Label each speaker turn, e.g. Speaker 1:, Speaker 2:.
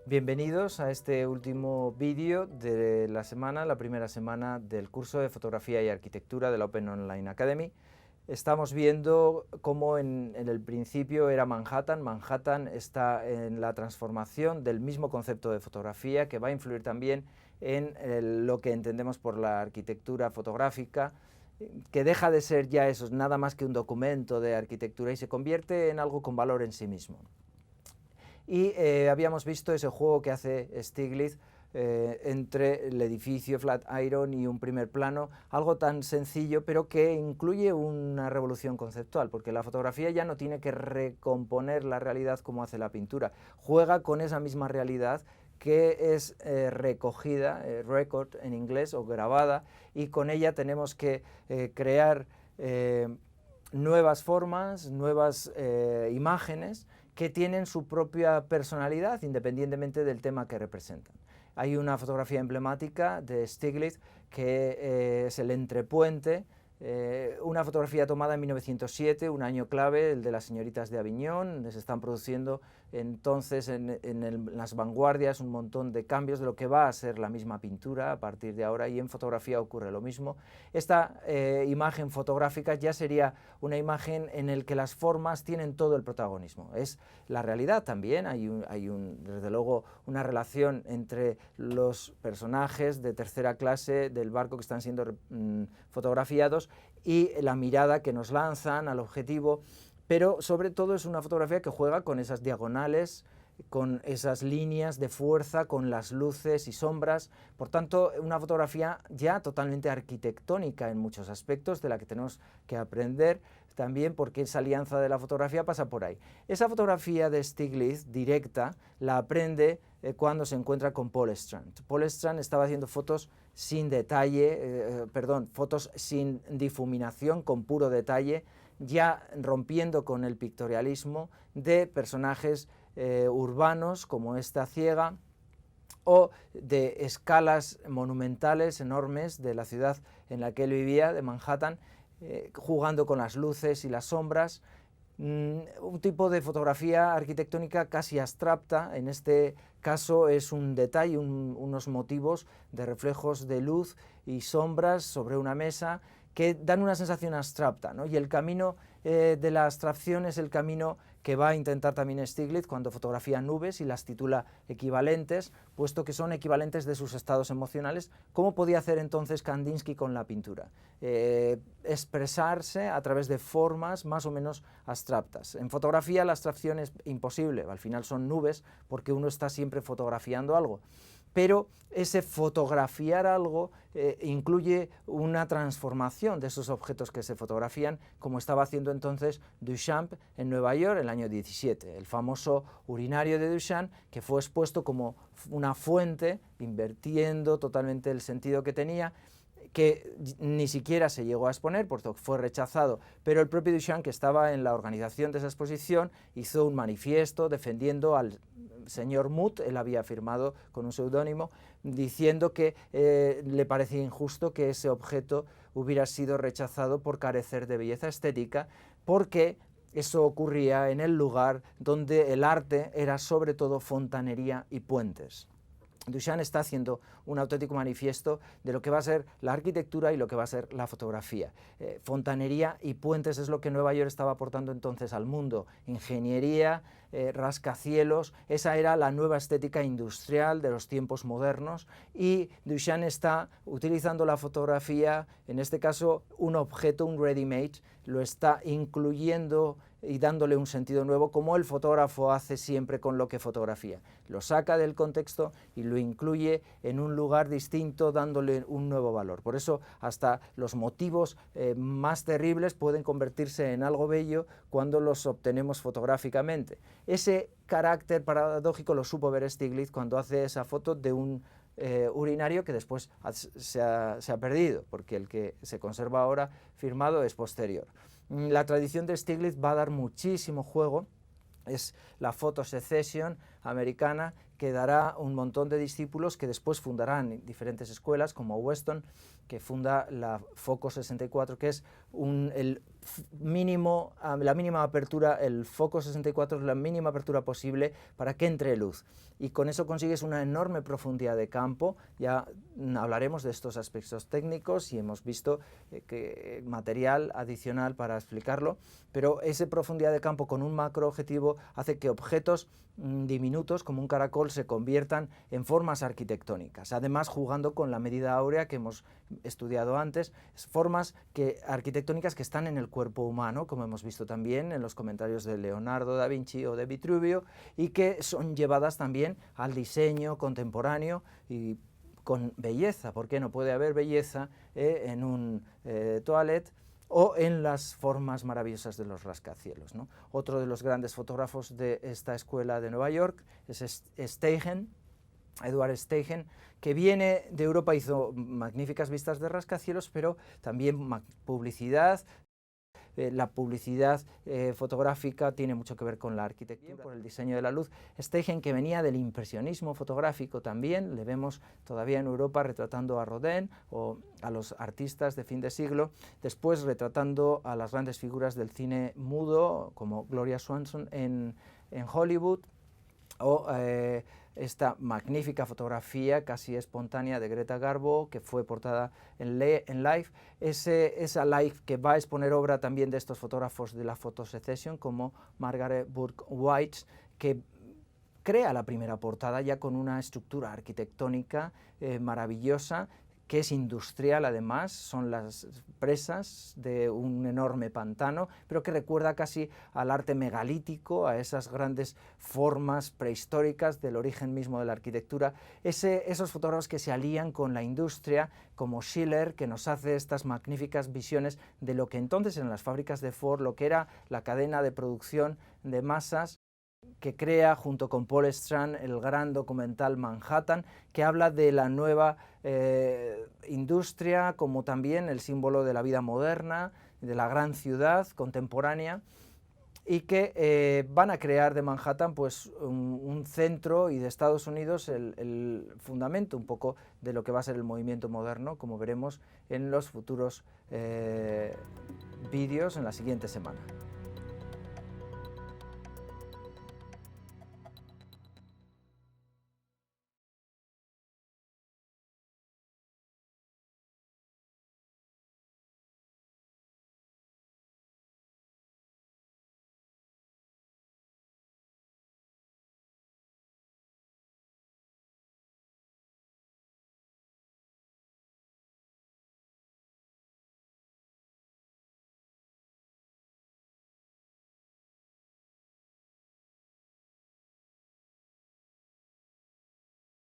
Speaker 1: Bienvenidos a este último vídeo de la semana, la primera semana del curso de Fotografía y Arquitectura de la Open Online Academy. Estamos viendo cómo en el principio era Manhattan. Manhattan está en la transformación del mismo concepto de fotografía que va a influir también en lo que entendemos por la arquitectura fotográfica, que deja de ser ya eso, nada más que un documento de arquitectura y se convierte en algo con valor en sí mismo. Y habíamos visto ese juego que hace Stiglitz entre el edificio Flatiron y un primer plano, algo tan sencillo pero que incluye una revolución conceptual, porque la fotografía ya no tiene que recomponer la realidad como hace la pintura, juega con esa misma realidad que es recogida, record en inglés, o grabada, y con ella tenemos que crear nuevas formas, nuevas imágenes que tienen su propia personalidad independientemente del tema que representan. Hay una fotografía emblemática de Stiglitz que es el entrepuente, una fotografía tomada en 1907, un año clave, el de las señoritas de Aviñón. Se están produciendo entonces en las vanguardias un montón de cambios de lo que va a ser la misma pintura a partir de ahora, y en fotografía ocurre lo mismo. Esta imagen fotográfica ya sería una imagen en la que las formas tienen todo el protagonismo. Es la realidad también, hay desde luego una relación entre los personajes de tercera clase del barco que están siendo fotografiados y la mirada que nos lanzan al objetivo, pero sobre todo es una fotografía que juega con esas diagonales, con esas líneas de fuerza, con las luces y sombras. Por tanto, una fotografía ya totalmente arquitectónica en muchos aspectos, de la que tenemos que aprender también, porque esa alianza de la fotografía pasa por ahí. Esa fotografía de Stiglitz directa la aprende cuando se encuentra con Paul Strand. Paul Strand estaba haciendo fotos sin detalle, fotos sin difuminación, con puro detalle, ya rompiendo con el pictorialismo de personajes urbanos como esta ciega, o de escalas monumentales enormes de la ciudad en la que él vivía, de Manhattan, jugando con las luces y las sombras. Un tipo de fotografía arquitectónica casi abstracta. En este caso es un detalle, unos motivos de reflejos de luz y sombras sobre una mesa que dan una sensación abstracta, ¿no? Y el camino de la abstracción es el camino que va a intentar también Stiglitz cuando fotografía nubes y las titula equivalentes, puesto que son equivalentes de sus estados emocionales. ¿Cómo podía hacer entonces Kandinsky con la pintura? Expresarse a través de formas más o menos abstractas. En fotografía la abstracción es imposible, al final son nubes porque uno está siempre fotografiando algo. Pero ese fotografiar algo incluye una transformación de esos objetos que se fotografían, como estaba haciendo entonces Duchamp en Nueva York en el año 17, el famoso urinario de Duchamp, que fue expuesto como una fuente, invirtiendo totalmente el sentido que tenía, que ni siquiera se llegó a exponer, puesto que fue rechazado, pero el propio Duchamp, que estaba en la organización de esa exposición, hizo un manifiesto defendiendo al señor Muth. Él había firmado con un seudónimo, diciendo que le parecía injusto que ese objeto hubiera sido rechazado por carecer de belleza estética, porque eso ocurría en el lugar donde el arte era sobre todo fontanería y puentes. Duchamp está haciendo un auténtico manifiesto de lo que va a ser la arquitectura y lo que va a ser la fotografía. Fontanería y puentes es lo que Nueva York estaba aportando entonces al mundo. Ingeniería, rascacielos, esa era la nueva estética industrial de los tiempos modernos, y Duchamp está utilizando la fotografía, en este caso un objeto, un ready-made, lo está incluyendo y dándole un sentido nuevo, como el fotógrafo hace siempre con lo que fotografía. Lo saca del contexto y lo incluye en un lugar distinto, dándole un nuevo valor. Por eso hasta los motivos más terribles pueden convertirse en algo bello cuando los obtenemos fotográficamente. Ese carácter paradójico lo supo ver Stiglitz cuando hace esa foto de un urinario que después se ha perdido, porque el que se conserva ahora firmado es posterior. La tradición de Stiglitz va a dar muchísimo juego. Es la Photo Secession, americana que dará un montón de discípulos que después fundarán diferentes escuelas como Weston, que funda la Foco 64, que es la mínima apertura, el Foco 64 es la mínima apertura posible para que entre luz. Y con eso consigues una enorme profundidad de campo. Ya hablaremos de estos aspectos técnicos y hemos visto material adicional para explicarlo, pero esa profundidad de campo con un macro objetivo hace que objetos diminutos como un caracol se conviertan en formas arquitectónicas, además jugando con la medida áurea que hemos estudiado antes, formas arquitectónicas que están en el cuerpo humano, como hemos visto también en los comentarios de Leonardo da Vinci o de Vitruvio, y que son llevadas también al diseño contemporáneo y con belleza. ¿Por qué no puede haber belleza en un toilet o en las formas maravillosas de los rascacielos, ¿no? Otro de los grandes fotógrafos de esta escuela de Nueva York es Steichen, Edward Steichen, que viene de Europa, hizo magníficas vistas de rascacielos, pero también publicidad. La publicidad fotográfica tiene mucho que ver con la arquitectura, por el diseño de la luz. Steichen, que venía del impresionismo fotográfico también, le vemos todavía en Europa retratando a Rodin o a los artistas de fin de siglo, después retratando a las grandes figuras del cine mudo, como Gloria Swanson en Hollywood, o esta magnífica fotografía casi espontánea de Greta Garbo, que fue portada en Life, esa Life que va a exponer obra también de estos fotógrafos de la Photosecession, como Margaret Burke White, que crea la primera portada ya con una estructura arquitectónica maravillosa, que es industrial además, son las presas de un enorme pantano, pero que recuerda casi al arte megalítico, a esas grandes formas prehistóricas del origen mismo de la arquitectura. Esos fotógrafos que se alían con la industria, como Schiller, que nos hace estas magníficas visiones de lo que entonces en las fábricas de Ford, lo que era la cadena de producción de masas, que crea junto con Paul Strand el gran documental Manhattan, que habla de la nueva industria como también el símbolo de la vida moderna, de la gran ciudad contemporánea, y que van a crear de Manhattan pues un centro, y de Estados Unidos el fundamento un poco de lo que va a ser el movimiento moderno, como veremos en los futuros vídeos en la siguiente semana.